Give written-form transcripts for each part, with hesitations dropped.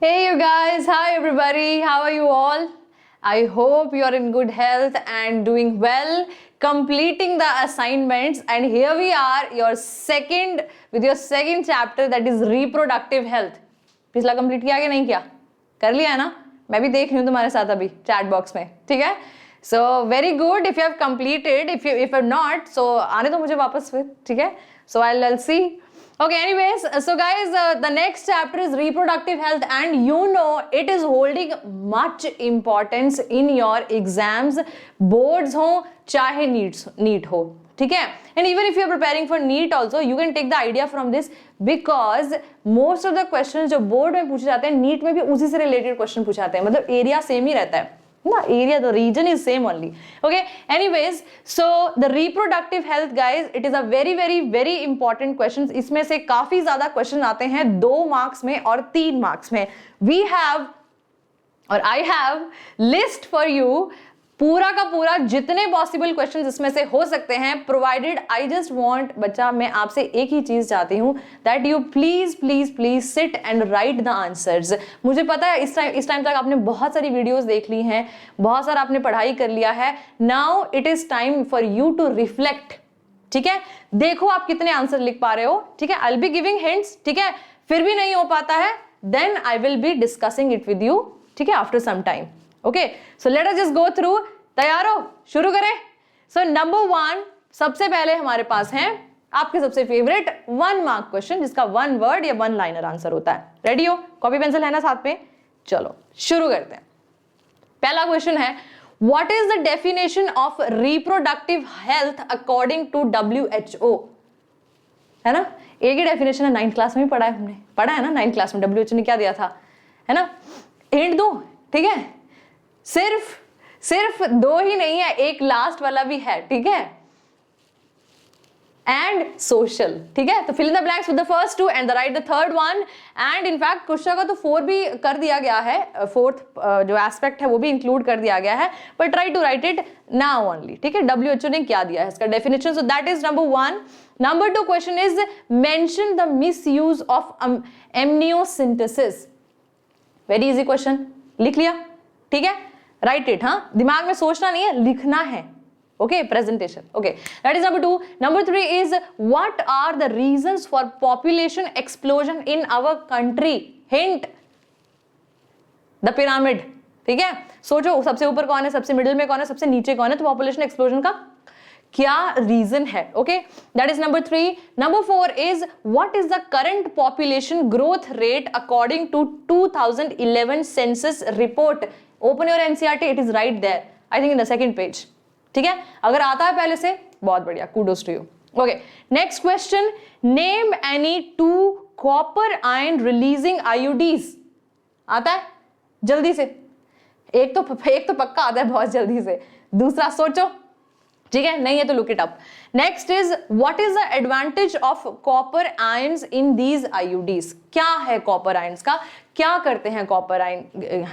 Hey you guys, hi everybody, how are you all? I hope you are in good health and doing well, completing the assignments, and here we are, with your second chapter, that is reproductive health. पिछला complete किया कि नहीं किया? कर लिया है ना? मैं भी देख रही हूँ तुम्हारे साथ अभी चैट बॉक्स में, ठीक है? So very good if you have completed. If you have not, so आने दो मुझे वापस फिर, ठीक है? So I'll see. Okay, anyways, so guys, the next chapter is reproductive health, and you know it is holding much importance in your exams, boards हो चाहे NEET हो, ठीक है? And even if you are preparing for NEET also, you can take the idea from this because most of the questions जो board में पूछे जाते हैं, NEET में भी उसी से related question पूछे जाते हैं, मतलब area same ही रहता है. ना area, the region is same only. Okay, anyways, so the reproductive health, guys, it is a very important questions. इसमें से काफी ज्यादा question आते हैं 2 marks में और 3 marks में. I have list for you पूरा का पूरा जितने पॉसिबल क्वेश्चंस इसमें से हो सकते हैं, प्रोवाइडेड आई जस्ट वांट, बच्चा मैं आपसे एक ही चीज चाहती हूं, that you please sit and write the answers. मुझे पता है इस टाइम तक आपने बहुत सारी वीडियोस देख ली हैं, बहुत सारा आपने पढ़ाई कर लिया है. Now it is time for you to reflect, ठीक है? देखो आप कितने आंसर लिख पा रहे हो, ठीक है? I will be giving hints, ठीक है? फिर भी नहीं हो पाता है, then I will be discussing it with you, ठीक है, after some time. Okay, so let us just go through. तैयार हो? शुरू करें. सो नंबर 1, सबसे पहले हमारे पास है आपके सबसे फेवरेट 1 मार्क क्वेश्चन, जिसका 1 वर्ड या 1 लाइनर आंसर होता है. रेडी हो? कॉपी पेंसिल है ना साथ में? चलो शुरू करते हैं. पहला क्वेश्चन है, what is the definition of reproductive health according to WHO? है ना, एक ही डेफिनेशन है, 9th क्लास में भी पढ़ा है, हमने पढ़ा है ना 9th क्लास में. WHO ने क्या दिया था, है ना? हिंट दो, ठीक है? सिर्फ 2 ही नहीं है, एक लास्ट वाला भी है, ठीक है? एंड सोशल, ठीक है? तो fill in the blanks with the first 2 and write the third one. And in fact question का तो 4 भी कर दिया गया है, 4th जो एस्पेक्ट है वो भी इंक्लूड कर दिया गया है, but try to write it now only, ठीक है? WHO ने क्या दिया है इसका definition. So that is number 1. Number 2 question is, mention the misuse of amniocentesis. Very easy question, लिख लिया, ठीक है? Right it. हाँ, दिमाग में सोचना नहीं है, लिखना है. Okay, presentation. Okay, that is number 2. Number 3 is, what are the reasons for population explosion in our country? Hint, the pyramid, ठीक है? सोचो सबसे ऊपर कौन है, सबसे मिडिल में कौन है, सबसे नीचे कौन है, तो पॉपुलेशन एक्सप्लोजन का क्या रीजन है? Okay, that is number 3. Number 4 is, what is the current population growth rate according to 2011 census report? Open your NCERT, it is right there, I think in the second page, ठीक है? अगर आता है पहले से, बहुत बढ़िया, kudos to you. Okay, next question, name any 2 copper ion releasing IUDs. आता है? जल्दी से. एक तो पक्का आता है बहुत जल्दी से, दूसरा सोचो, ठीक है? नहीं है तो look it up. Next is, what is the advantage of copper ions in these IUDs? क्या है कॉपर आयंस का, क्या करते हैं कॉपर आयन,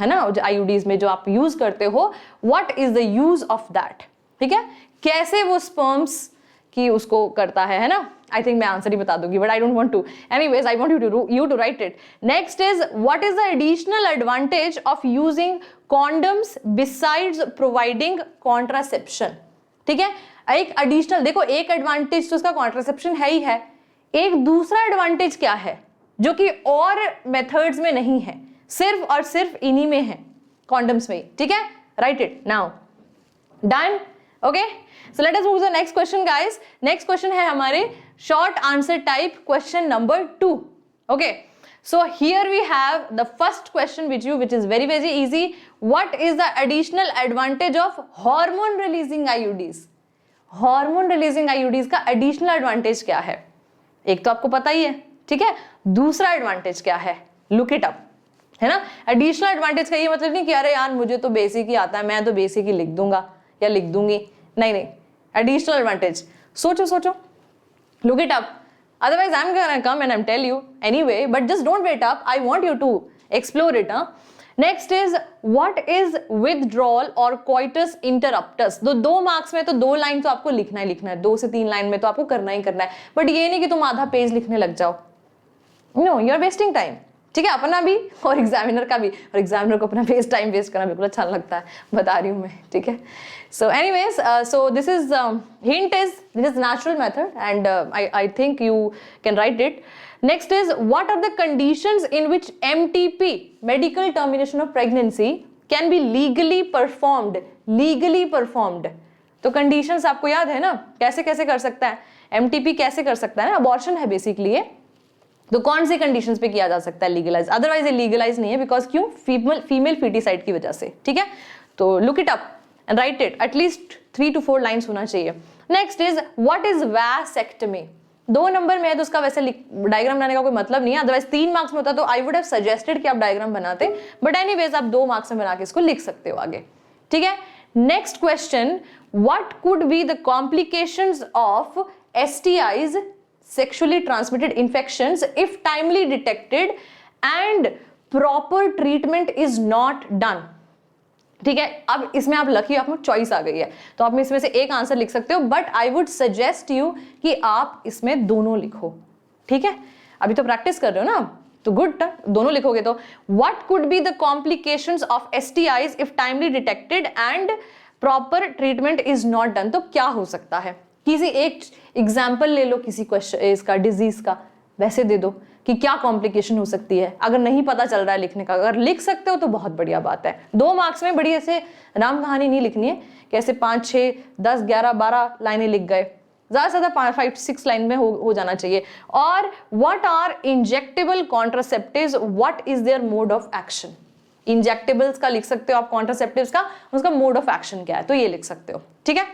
है ना, IUDs में जो आप यूज करते हो, what is the use of that, ठीक है? कैसे वो स्पर्म्स की उसको करता है ना? आई थिंक मैं आंसर ही बता दूंगी, but I don't want to. Anyways, I want you to write it. Next is, what is the additional advantage of using condoms besides providing contraception? ठीक है, एक एडिशनल, देखो एक एडवांटेज तो उसका कॉन्ट्रासेप्शन है ही है, एक दूसरा एडवांटेज क्या है जो कि और मेथड्स में नहीं है, सिर्फ और सिर्फ इन्हीं में है, कॉन्डम्स में, ठीक है? Right it now. Done. Okay, so let us move to the next question guys. Next question है हमारे short answer type question number 2. Okay, so here we have the first question which is very easy. What is the additional advantage of hormone releasing IUDs? Hormone releasing IUDs का additional advantage क्या है? एक तो आपको पता ही है, ठीक है? दूसरा एडवांटेज क्या है? Look it up, है ना? additional advantage का ये मतलब नहीं कि अरे यार मुझे तो बेसिक ही आता है, मैं तो बेसिक ही लिख दूंगा या लिख दूंगी. नहीं, additional advantage. सोचो, look it up. Otherwise, I'm gonna come and I'm tell you anyway, but just don't wait up. I want you to explore it. Next is, what is withdrawal or coitus interruptus? 2 marks में तो 2 line तो आपको लिखना है, 2 से 3 line में तो आपको करना ही करना है, बट ये नहीं कि तुम आधा पेज लिखने लग जाओ. No, you're wasting time. ठीक है, अपना भी और एग्जामिनर का भी, और एग्जामिनर को अपना टाइम वेस्ट करना बिल्कुल अच्छा लगता है, बता रही हूँ मैं, ठीक है। So anyways, so this is hint is this is natural method and I think you can write it. Next is what are the conditions in which MTP, medical termination of pregnancy, can be legally performed. तो conditions आपको याद है ना, कैसे कैसे कर सकता है MTP, कैसे कर सकता है ना, अबॉर्शन है बेसिकली ये, तो कौन सी कंडीशंस पे किया जा सकता है लीगलाइज, अदरवाइज ये लीगलाइज नहीं है, बिकॉज क्यों, फीमेल फीटिसाइड की वजह से, ठीक है। तो look it up and write it, at least 3 to 4 lines होना चाहिए। Next is what is vasectomy. 2 number में है तो उसका वैसे डायग्राम बनाने का कोई मतलब नहीं है, अदरवाइज 3 मार्क्स में होता तो आई वुड हैव सजेस्टेड कि आप डायग्राम बनाते, बट एनीवेज आप 2 मार्क्स में बना के इसको लिख सकते हो आगे, ठीक है। Next question, what could be the complications of STIs, sexually transmitted infections, if timely detected and proper treatment is not done। ठीक है, अब इसमें आप लकी, आपको चॉइस आ गई है, तो आप इसमें से एक आंसर लिख सकते हो, but I would suggest you कि आप इसमें दोनों लिखो, ठीक है। अभी तो प्रैक्टिस कर रहे हो ना, तो गुड, दोनों लिखोगे तो। What could be the complications of STIs if timely detected and proper treatment is not done, तो क्या हो सकता है, किसी एक एग्जाम्पल ले लो किसी क्वेश्चन इसका, डिजीज का, वैसे दे दो कि क्या कॉम्प्लिकेशन हो सकती है। अगर नहीं पता चल रहा है लिखने का, अगर लिख सकते हो तो बहुत बढ़िया बात है। 2 मार्क्स में बड़ी ऐसे राम कहानी नहीं लिखनी है, कैसे 5, 6, 10, 11, 12 लाइनें लिख गए, ज्यादा से ज्यादा 5-6 लाइन में हो जाना चाहिए। और what are injectable contraceptives, what is their mode of action. Injectables का लिख सकते हो आप, कॉन्ट्रासेप्टिव्स का, उसका मोड ऑफ एक्शन क्या है, तो ये लिख सकते हो, ठीक है।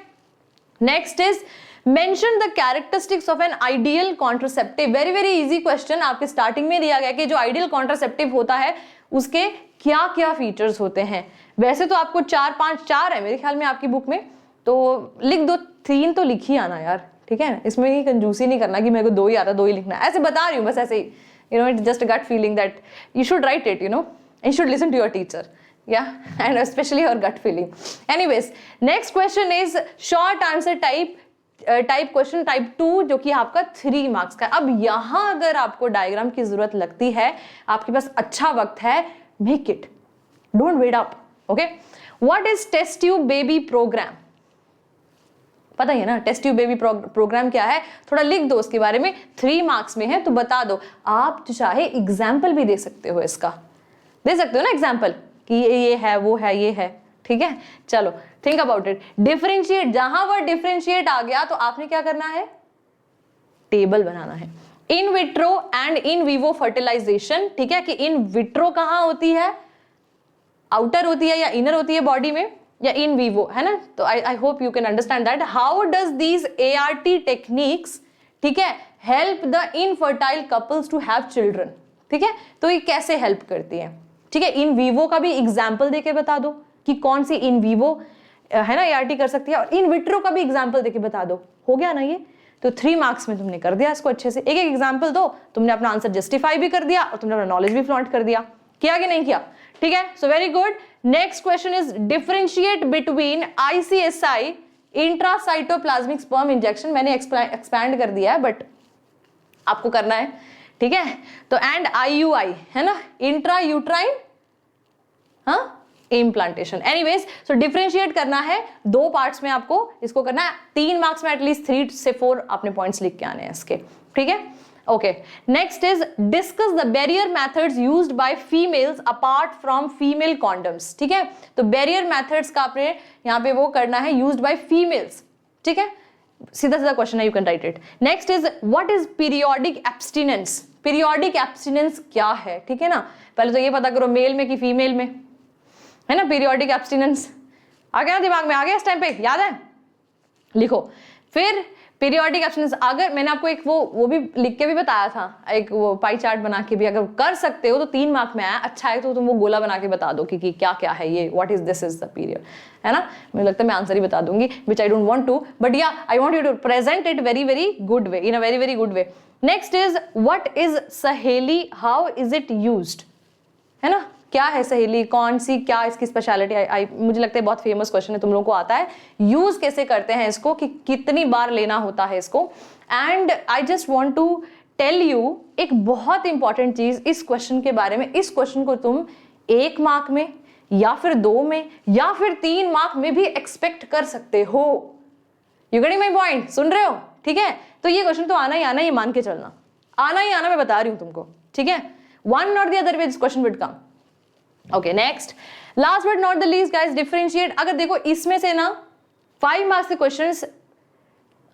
Next is mention the characteristics of an ideal contraceptive. Very very easy question, आपके स्टार्टिंग में दिया गया कि जो आइडियल कॉन्ट्रासेप्टिव होता है उसके क्या क्या फीचर्स होते हैं। वैसे तो आपको 4 है मेरे ख्याल में आपकी बुक में, तो लिख दो, 3 तो लिख ही आना यार, ठीक है। इसमें ही कंजूसी नहीं करना कि मेरे को 2 ही आता, 2 ही लिखना, ऐसे बता रही हूँ बस ऐसे ही, you know, it's just a gut feeling that you should write it, you know, you should listen to your teacher, yeah, and especially your gut feeling. Anyways, next question is short answer type question type 2, जो कि आपका 3 marks का। अब यहां अगर आपको diagram की जरूरत लगती है, आपके पास अच्छा वक्त है, make it, don't wait up, okay. What is test tube baby programme, पता ही है ना, टेस्ट ट्यूब बेबी प्रोग्राम क्या है, थोड़ा लिख दो उसके बारे में, 3 मार्क्स में है तो बता दो। आप चाहे एग्जाम्पल भी दे सकते हो, इसका दे सकते हो ना एग्जाम्पल कि ये है, वो है, ये है, ठीक है। चलो थिंक अबाउट इट। डिफरेंशिएट, जहां वर्ड डिफरेंशिएट आ गया तो आपने क्या करना है, टेबल बनाना है। In vitro and in vivo fertilisation, ठीक है, कि इन विट्रो कहां होती है, आउटर होती है या इनर होती है बॉडी में, या इन विवो, है ना। तो I hope you can understand that. How does these ART techniques, ठीक है, help the infertile couples to have children, ठीक है। तो ये कैसे हेल्प करती है, ठीक है। इन विवो का भी एग्जाम्पल देके बता दो कि कौन सी इन विवो है ना ART कर सकती है, और इन विट्रो का भी एग्जाम्पल देके बता दो, हो गया ना ये। तो 3 मार्क्स में तुमने कर दिया इसको अच्छे से, एक एक एग्जाम्पल दो, तुमने अपना आंसर जस्टिफाई भी कर दिया और तुमने अपना नॉलेज भी फ्लॉन्ट कर दिया, किया कि नहीं किया, ठीक है। So very good. Next question is differentiate between ICSI, intracytoplasmic sperm injection, मैंने एक्सपैंड कर दिया है बट आपको करना है, ठीक है। तो एंड IUI है ना, इंट्रा यूट्राइन इम्प्लांटेशन। एनीवेज, सो डिफरेंशिएट करना है 2 पार्ट्स में, आपको इसको करना है। 3 मार्क्स में एटलीस्ट 3 से 4 आपने पॉइंट्स लिख के आने हैं इसके, ठीक है। Okay, next is discuss the barrier methods used by females apart from female condoms, ठीक है। तो बैरियर मेथड्स का आपने यहाँ पे वो करना है, यूज्ड बाय फीमेल्स, ठीक है। सीधा सीधा क्वेश्चन है, you can write it. Next is what is periodic abstinence. Periodic abstinence क्या है, ठीक है ना। पहले तो ये पता करो मेल में कि फीमेल में, है ना। पीरियोडिक एब्स्टिनेंस आ गया ना दिमाग में, आ गया इस टाइम पे, याद है, लिखो। फिर पीरियोडिक एब्स्टिनेंस, अगर मैंने आपको एक वो भी लिख के भी बताया था, एक वो पाई चार्ट बना के भी, अगर कर सकते हो तो 3 मार्क में आया, अच्छा है तो तुम वो गोला बना के बता दो कि क्या क्या है ये, what is this is the period, है ना। मुझे लगता है मैं आंसर ही बता दूंगी, which I don't want to, but yeah I want you to present it very very good way, in a very very good way. Next is what is सहेली, हाउ इज इट यूज्ड, है ना। क्या है सहेली, कौन सी, क्या इसकी speciality, मुझे लगता है बहुत फेमस क्वेश्चन है, तुम लोगों को आता है। यूज कैसे करते हैं इसको, कि कितनी बार लेना होता है इसको। And I just want to tell you एक बहुत इंपॉर्टेंट चीज इस क्वेश्चन के बारे में। इस क्वेश्चन को तुम 1 मार्क में या फिर 2 में या फिर 3 मार्क में भी एक्सपेक्ट कर सकते हो। You getting my point? सुन रहे हो? ठीक है, तो ये क्वेश्चन तो आना ही आना, ये मान के चलना, आना ही आना, मैं बता रही हूं तुमको। ठीक है, वन और the other way this question will come. Okay, next, last but not the least guys, differentiate. अगर देखो इसमें से ना 5 मार्क्स के क्वेश्चंस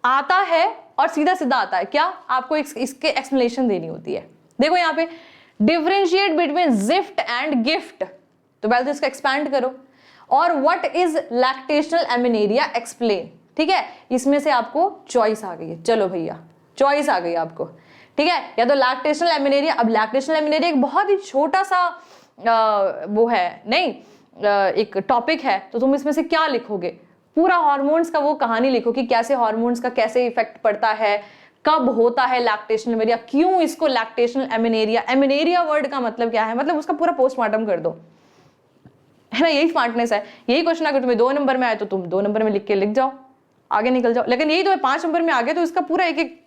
आता है और सीधा सीधा आता है, क्या आपको इसके एक्सप्लेनेशन देनी होती है। देखो यहाँ पे differentiate between gift and gift, तो पहले तो इसका एक्सपैंड करो, और व्हाट इज लैक्टेशनल एमिनेरिया, एक्सप्लेन। ठीक है, इसमें से आपको चॉइस आ गई है, चलो भैया चॉइस आ गई आपको। ठीक है, या तो लैक्टेशनल एमिनेरिया। अब लैक्टेशनल एमिनेरिया एक बहुत ही छोटा सा वो है, नहीं एक टॉपिक है, तो तुम इसमें से क्या लिखोगे? पूरा हार्मोन्स का वो कहानी लिखो कि कैसे हार्मोन्स का कैसे इफेक्ट पड़ता है, कब होता है लैक्टेशनल एमिनेरिया, क्यों इसको लैक्टेशनल एमिनेरिया, एमिनेरिया वर्ड का मतलब क्या है, मतलब उसका पूरा पोस्टमार्टम कर दो, है ना। यही स्मार्टनेस है। यही क्वेश्चन अगर तुम्हें 2 नंबर में आए तो तुम 2 नंबर में लिख के लिख जाओ, आगे निकल जाओ। लेकिन यही तुम्हें 5 नंबर में आ गया तो इसका पूरा एक एक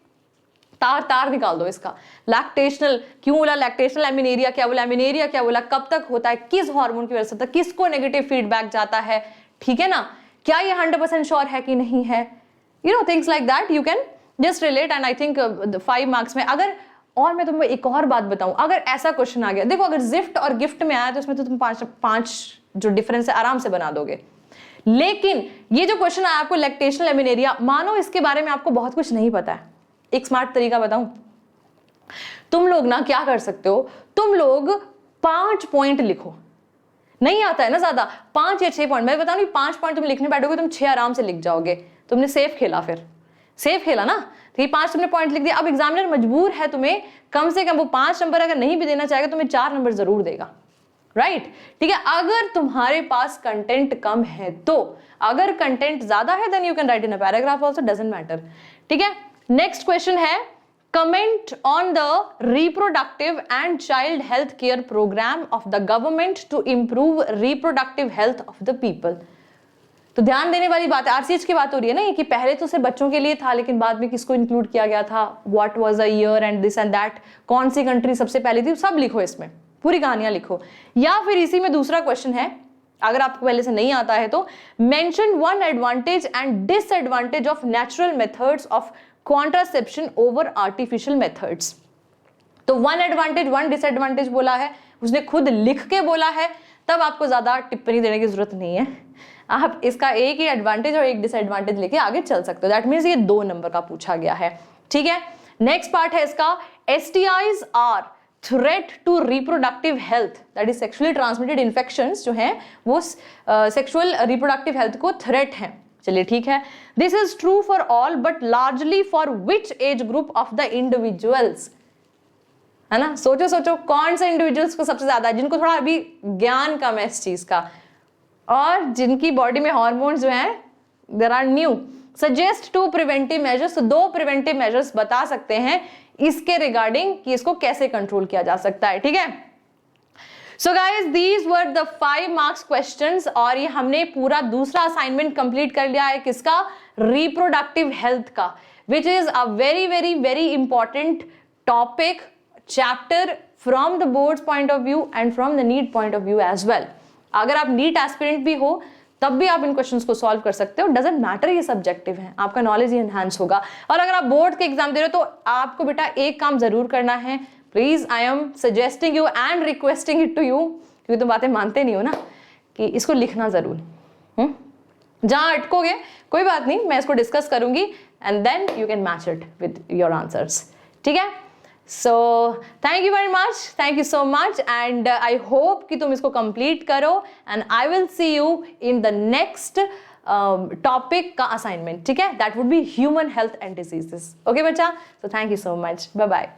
तार निकाल दो इसका। लैक्टेशनल क्यों बोला, लैक्टेशनल एमिनेरिया क्या बोला, एमिनेरिया क्या बोला, कब तक होता है, किस हार्मोन की वजह से होता है, किसको नेगेटिव फीडबैक जाता है। ठीक है ना, क्या ये 100% श्योर है कि नहीं है, you know things like that you can just relate. And I think 5 marks में अगर, और मैं तुम्हें एक और बात बताऊं, अगर ऐसा क्वेश्चन आ गया, देखो अगर जिफ्ट और गिफ्ट में आया तो उसमें तो तुम 5 जो डिफरेंस है आराम से बना दोगे। लेकिन ये जो क्वेश्चन आया आपको लैक्टेशनल एमिनेरिया, मानो इसके बारे में आपको बहुत कुछ नहीं पता है। एक स्मार्ट तरीका बताऊं, तुम लोग ना क्या कर सकते हो, तुम लोग 5 पॉइंट लिखो, नहीं आता है ना ज्यादा, 5 या 6 पॉइंट, मैं बता रही 5 पॉइंट तुम लिखने बैठोगे, तुम 6 आराम से लिख जाओगे। तुमने सेफ खेला, फिर सेफ खेला ना, तो ये 5 तुमने पॉइंट लिख दिया। अब एग्जामिनर मजबूर है तुम्हें कम से कम वो 5 नंबर अगर नहीं भी देना चाहेगा, तुम्हें 4 नंबर जरूर देगा, राइट। ठीक है, अगर तुम्हारे पास कंटेंट कम है तो, अगर कंटेंट ज्यादा है then you can write in a paragraph also, doesn't matter. ठीक है, नेक्स्ट क्वेश्चन है, comment on the reproductive and child health care programme of the government to improve reproductive health of the people. तो ध्यान देने वाली बात है, RCH की बात हो रही है ना ये, कि पहले तो सिर्फ बच्चों के लिए था, लेकिन बाद में किसको इंक्लूड किया गया था, what was the year and this and that, कौन सी कंट्री सबसे पहले थी, सब लिखो, इसमें पूरी कहानियां लिखो। या फिर इसी में दूसरा क्वेश्चन है, अगर आपको पहले से नहीं आता है तो, mention 1 advantage and disadvantage of natural methods of contraception over artificial methods. तो 1 एडवांटेज 1 डिसएडवांटेज बोला है, उसने खुद लिख के बोला है, तब आपको ज्यादा टिप्पणी देने की जरूरत नहीं है, आप इसका एक ही एडवांटेज और एक डिसएडवांटेज लेके आगे चल सकते हो। दैट मीन्स ये 2 नंबर का पूछा गया है। ठीक है, नेक्स्ट पार्ट है इसका, STIs are threat to reproductive health, that is sexually transmitted infections जो हैं वो सेक्सुअल रिप्रोडक्टिव हेल्थ को थ्रेट हैं। चलिए ठीक है, this is true for all but largely for which age group of the individuals, है ना। सोचो सोचो कौन से इंडिविजुअल्स को सबसे ज्यादा, जिनको थोड़ा अभी ज्ञान कम है इस चीज का, और जिनकी बॉडी में हार्मोन्स जो हैं there are new. Suggest 2 preventive measures, तो 2 प्रिवेंटिव मेजर्स बता सकते हैं इसके रिगार्डिंग कि इसको कैसे कंट्रोल किया जा सकता है। ठीक है, so guys these were the 5 marks questions, और ये हमने पूरा दूसरा असाइनमेंट कंप्लीट कर लिया है, किसका, रिप्रोडक्टिव हेल्थ का, which is a very very very important topic, chapter from the boards point of view and from the NEET point of view as well. अगर आप नीट एस्पिरेंट भी हो तब भी आप इन क्वेश्चंस को सॉल्व कर सकते हो, डजंट मैटर, ये सब्जेक्टिव है, आपका नॉलेज ही एनहांस होगा। और अगर आप बोर्ड के एग्जाम दे रहे हो तो आपको बेटा एक काम जरूर करना है, please I am suggesting you and requesting it to you, क्योंकि तुम बातें मानते नहीं हो ना, कि इसको लिखना जरूर। जहां अटकोगे कोई बात नहीं, मैं इसको डिस्कस करूंगी and then you can match it with your answers. ठीक है, so thank you very much, thank you so much, and I hope कि तुम इसको कंप्लीट करो, and I will see you in the next topic का assignment. ठीक है, that would be human health and diseases. Okay बच्चा, so thank you so much, bye bye.